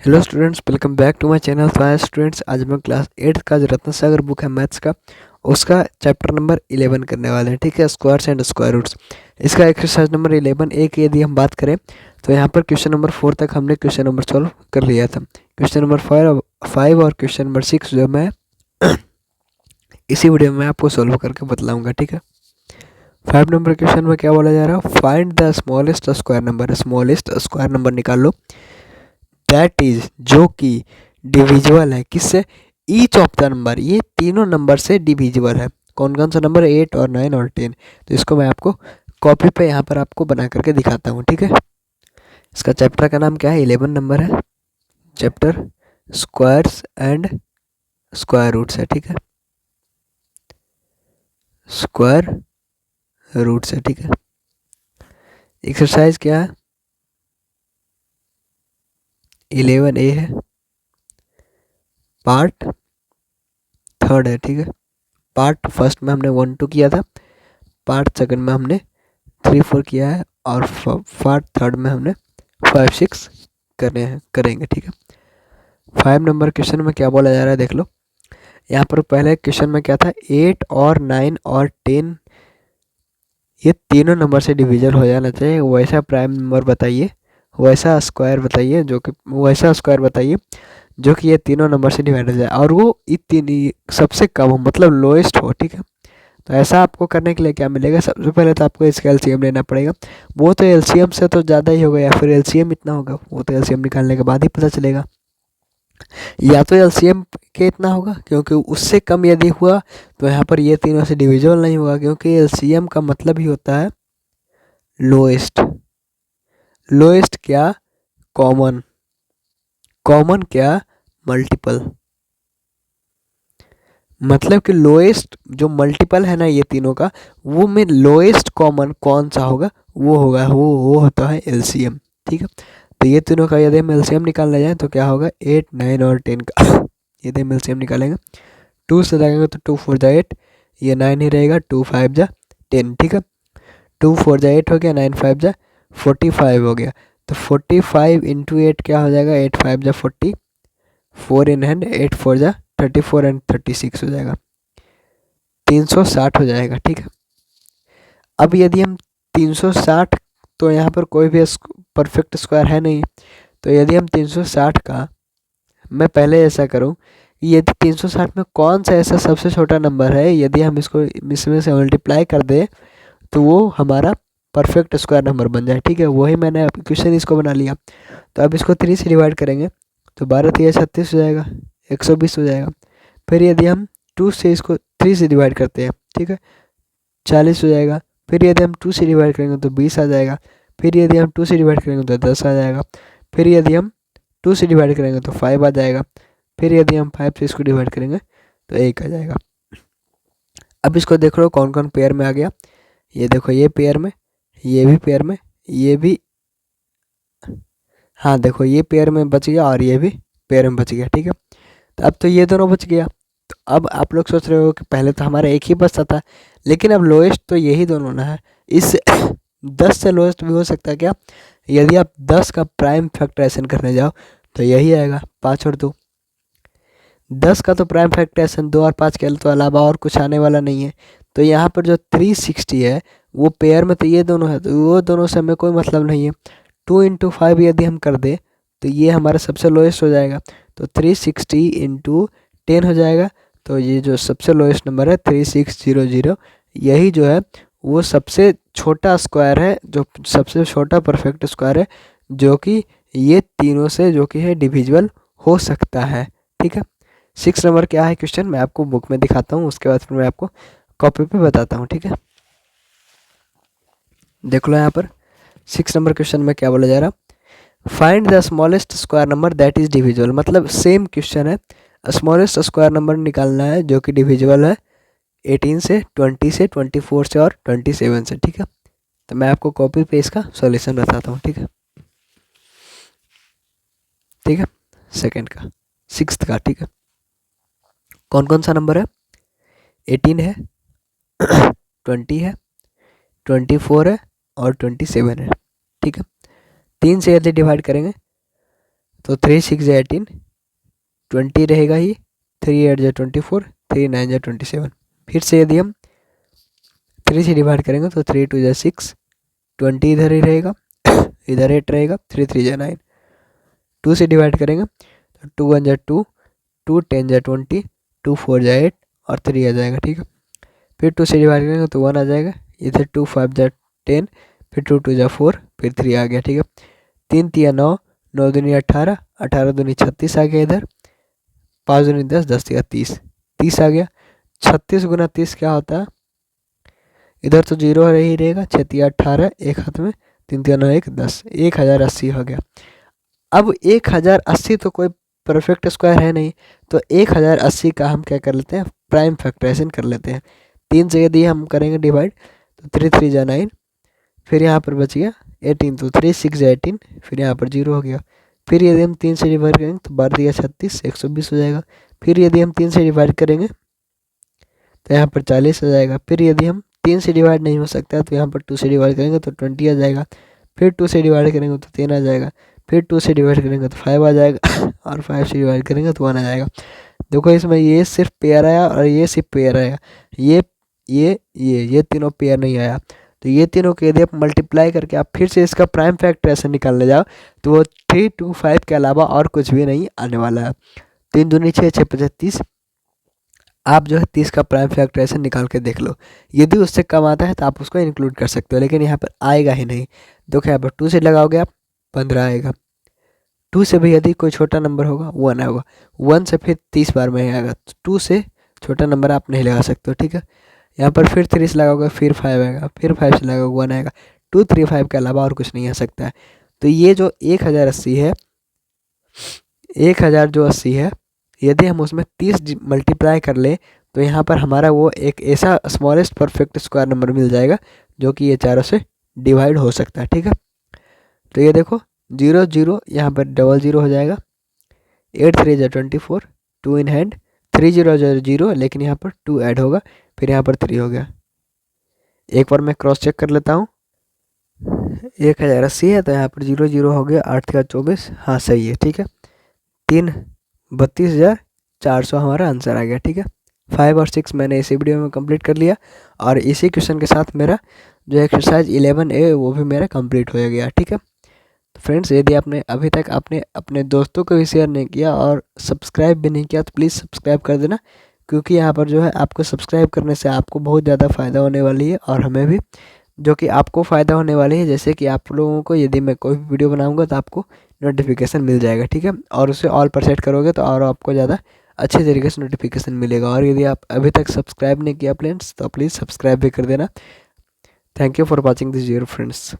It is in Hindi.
Hello students, welcome back to my channel. तो आए स्टूडेंट्स, आज मैं क्लास 8 का जो रत्न सागर बुक है मैथ्स का, उसका चैप्टर नंबर 11 करने वाले हैं। ठीक है, स्क्वायर्स एंड स्क्वायर रूट्स। इसका एक्सरसाइज नंबर 11 ए की यदि हम बात करें तो यहाँ पर क्वेश्चन नंबर 4 तक हमने क्वेश्चन नंबर सॉल्व कर लिया था। क्वेश्चन नंबर 5 और क्वेश्चन नंबर 6 जो मैं इसी वीडियो में आपको सॉल्व करके बतलाऊंगा। ठीक है, 5 नंबर क्वेश्चन में क्या बोला जा रहा है, find the smallest square number. Smallest square number निकाल लो, दैट इज जो कि डिविजिबल है किससे, ईच ऑफ द नंबर, ये तीनों नंबर से डिविजिबल है। कौन कौन सा नंबर, 8 और 9 और 10। तो इसको मैं आपको कॉपी पे यहाँ पर आपको बना करके दिखाता हूँ। ठीक है, इसका चैप्टर का नाम क्या है, 11 नंबर है, chapter squares and square roots है। ठीक है, स्क्वायर रूट्स है। ठीक है, एक्सरसाइज क्या है, 11A है, पार्ट 3 है। ठीक है, पार्ट फर्स्ट में हमने 1 2 किया था, पार्ट सेकंड में हमने 3 4 किया है, और पार्ट थर्ड में हमने 5 6 करेंगे। ठीक है, 5 नंबर क्वेश्चन में क्या बोला जा रहा है देख लो। यहाँ पर पहले क्वेश्चन में क्या था, 8 और 9 और 10 ये तीनों नंबर से डिविजन हो जाना चाहिए। वैसा प्राइम नंबर बताइए, वैसा स्क्वायर बताइए जो कि ये तीनों नंबर से डिवाइड हो जाए, और वो इतनी सबसे कम हो, मतलब लोएस्ट हो। ठीक है, तो ऐसा आपको करने के लिए क्या मिलेगा, सबसे पहले तो आपको इसका एलसीएम लेना पड़ेगा। वो तो एलसीएम से तो ज़्यादा ही होगा, या फिर एलसीएम इतना होगा, वो तो एलसीएम निकालने के बाद ही पता चलेगा। या तो एलसीएम के इतना होगा, क्योंकि उससे कम यदि हुआ तो यहाँ पर ये तीनों से डिविजिबल नहीं होगा, क्योंकि एलसीएम का मतलब ही होता है लोएस्ट। लोएस्ट क्या, कॉमन। कॉमन क्या, मल्टीपल। मतलब कि लोएस्ट जो मल्टीपल है ना ये तीनों का, वो में लोएस्ट कॉमन कौन सा होगा, वो होगा, वो होता है एलसीएम। ठीक है, तो ये तीनों का यदि हम एलसीएम निकालने जाए तो क्या होगा, 8 9 और 10 का यदि हम एलसीएम निकालेंगे, 2 से लगेंगे तो 2 4 जा 8, ये 9 ही रहेगा, 2 5 जा 10। ठीक है, 2 4 जा 8 हो गया, 9 5 जा 45 हो गया। तो 45 इंटू 8 क्या हो जाएगा, 8 5 जा 40, 4 इन हैंड, 8 4 जा 34 एंड 36 हो जाएगा, 360 हो जाएगा। ठीक है, अब यदि हम 360, तो यहाँ पर कोई भी परफेक्ट स्क्वायर है नहीं, तो यदि हम 360 का, मैं पहले ऐसा करूँ, यदि 360 में कौन सा ऐसा सबसे छोटा नंबर है, यदि हम इसको इसमें से मल्टीप्लाई कर दें तो वो हमारा परफेक्ट स्क्वायर नंबर बन जाए। ठीक है, वही मैंने क्वेश्चन इसको बना लिया। तो अब इसको 3 से डिवाइड करेंगे तो 12 3 36 हो जाएगा, 120 हो जाएगा। फिर यदि हम 2 से इसको 3 से डिवाइड करते हैं, ठीक है, 40 हो जाएगा। फिर यदि हम 2 से डिवाइड करेंगे तो 20 आ जाएगा। फिर यदि हम 2 से डिवाइड करेंगे तो 10 आ जाएगा। फिर यदि हम 2 से डिवाइड करेंगे तो 5 आ जाएगा। फिर यदि हम 5 से इसको डिवाइड करेंगे तो 1 आ जाएगा। अब इसको देख लो कौन कौन पेयर में आ गया, ये देखो, ये पेयर में, ये भी पेयर में, ये भी, हाँ देखो ये पेयर में बच गया और ये भी पेयर में बच गया। ठीक है, तो अब तो ये दोनों बच गया। तो अब आप लोग सोच रहे हो कि पहले तो हमारा एक ही बचता था, लेकिन अब लोएस्ट तो यही दोनों ना है। इस 10 से लोएस्ट भी हो सकता है क्या, यदि आप 10 का प्राइम फैक्टराइजेशन करने जाओ तो यही आएगा, 5 और 2। 10 का तो प्राइम फैक्टराइजेशन 2 और 5 के तो अलावा और कुछ आने वाला नहीं है। तो यहाँ पर जो 360 है वो पेयर में तो ये दोनों है, तो वो दोनों से हमें कोई मतलब नहीं है। 2 इंटू 5 यदि हम कर दे तो ये हमारा सबसे लोएस्ट हो जाएगा, तो 360 इंटू 10 हो जाएगा। तो ये जो सबसे लोएस्ट नंबर है 3600, यही जो है वो सबसे छोटा स्क्वायर है, जो सबसे छोटा परफेक्ट स्क्वायर है, जो कि ये तीनों से जो कि है डिविजिबल हो सकता है। ठीक है, 6 नंबर क्या है क्वेश्चन, मैं आपको बुक में दिखाता हूँ, उसके बाद फिर मैं आपको कॉपी पे बताता हूँ। ठीक है, देख लो यहाँ पर 6 नंबर क्वेश्चन में क्या बोला जा रहा, find the smallest square number that is divisible. मतलब सेम क्वेश्चन है, स्मॉलेस्ट स्क्वायर नंबर निकालना है जो कि डिविजिबल है 18 से, 20 से, 24 से और 27 से। ठीक है, तो मैं आपको कॉपी पे इसका सॉल्यूशन बताता हूँ। ठीक है, ठीक है, सेकंड का, 6th का। ठीक है, कौन कौन सा नंबर है, 18 है, 20 है, 24 है और 27 है। ठीक है, 3 से यदि डिवाइड करेंगे तो 3 6 जा 18, 20 रहेगा ही, 3 8 जा 24, 3 9 जा 27। फिर से यदि हम 3 से डिवाइड करेंगे तो 3 2 जा 6, 20 इधर ही रहेगा, इधर 8 रहेगा, 3 3 जा 9। 2 से डिवाइड करेंगे तो 2 1 जा 2, 2 10 जा 20, 2 4 जा 8 और 3 आ जाएगा, ठीक है। फिर 2 से डिवाइड करेंगे तो 1 आ जाएगा, इधर 2 5 जा 10, फिर 2 2 जा 4, फिर 3 आ गया, ठीक है। 3 3 9, 9 दूनी 18, 18 दूनी 36 आ गया इधर, 5 दूनी 10, 10 या 30, 30 आ गया। 36 गुना 30 क्या होता है, इधर तो 0 ही रहेगा, 6 3 18, एक हाथ में, 3 3 9 1 10, 1080 हो गया। अब 1080 तो कोई परफेक्ट स्क्वायर है नहीं, तो 1080 का हम क्या कर लेते हैं, प्राइम फैक्टराइजेशन कर लेते हैं। 3 से यदि हम करेंगे डिवाइड तो 3 3 जा 9, फिर यहाँ पर बच गया 18, तो 3 6 जा 18, फिर यहाँ पर 0 हो गया। फिर यदि हम 3 से डिवाइड करेंगे तो 12 या 36, 120 हो जाएगा। फिर यदि हम 3 से डिवाइड करेंगे तो यहाँ पर 40 आ जाएगा। फिर यदि हम 3 से डिवाइड नहीं हो सकता तो यहाँ पर 2 से डिवाइड करेंगे तो 20 आ जाएगा। फिर 2 से डिवाइड करेंगे तो 3 आ जाएगा। फिर 2 से डिवाइड करेंगे तो 5 आ जाएगा और 5 से डिवाइड करेंगे तो 1 आ जाएगा। देखो इसमें ये सिर्फ पेयर आया और ये सिर्फ पेयर आया, ये तीनों पेयर नहीं आया। तो ये तीनों के यदि आप मल्टीप्लाई करके आप फिर से इसका प्राइम फैक्टर ऐसे निकालने जाओ तो वो 3 2 5 के अलावा और कुछ भी नहीं आने वाला है। 3 दूनी 6 6 25 30, आप जो है 30 का प्राइम फैक्टर ऐसे निकाल के देख लो। यदि उससे कम आता है तो आप उसको इंक्लूड कर सकते हो, लेकिन यहाँ पर आएगा ही नहीं। देखो यहाँ पर 2 से लगाओगे आप 15 आएगा, 2 से भी यदि कोई छोटा नंबर होगा 1 होगा, 1 से फिर 30 बार में आएगा, 2 से छोटा नंबर आप नहीं लगा सकते हो, ठीक है। यहाँ पर फिर 3 से लगाओगे फिर 5 आएगा, फिर 5 से लगाओगे 1 आएगा, 2 3 5 के अलावा और कुछ नहीं आ सकता है। तो ये जो 1080 है, 1000 जो 80 है, यदि हम उसमें 30 मल्टीप्लाई कर ले तो यहाँ पर हमारा वो एक ऐसा स्मॉलेस्ट परफेक्ट स्क्वायर नंबर मिल जाएगा जो कि ये चारों से डिवाइड हो सकता है, ठीक है। तो ये देखो 0 0 यहाँ पर डबल 0 हो जाएगा, 8 3 जा 24, 2 इन हैंड, 3 0 जा 0, लेकिन यहाँ पर 2 ऐड होगा, फिर यहाँ पर 3 हो गया। एक बार मैं क्रॉस चेक कर लेता हूँ, 1080 है तो यहाँ पर 0 0 हो गया, 8 का 24, हाँ सही है, ठीक है। 3 32,400 हमारा आंसर आ गया, ठीक है। 5 और 6 मैंने इसी वीडियो में कंप्लीट कर लिया और इसी क्वेश्चन के साथ मेरा जो एक्सरसाइज 11A वो भी मेरा कंप्लीट हो गया, ठीक है। तो फ्रेंड्स यदि आपने अभी तक आपने अपने दोस्तों को भी शेयर नहीं किया और सब्सक्राइब भी नहीं किया तो प्लीज़ सब्सक्राइब कर देना, क्योंकि यहाँ पर जो है आपको सब्सक्राइब करने से आपको बहुत ज़्यादा फ़ायदा होने वाली है और हमें भी जो कि आपको फ़ायदा होने वाली है। जैसे कि आप लोगों को यदि मैं कोई भी वीडियो बनाऊंगा तो आपको नोटिफिकेशन मिल जाएगा, ठीक है। और उसे ऑल पर सेट करोगे तो और आपको ज़्यादा अच्छे तरीके से नोटिफिकेशन मिलेगा। और यदि आप अभी तक सब्सक्राइब नहीं किया फ्रेंड्स तो प्लीज़ सब्सक्राइब भी कर देना। Thank you for watching this dear friends.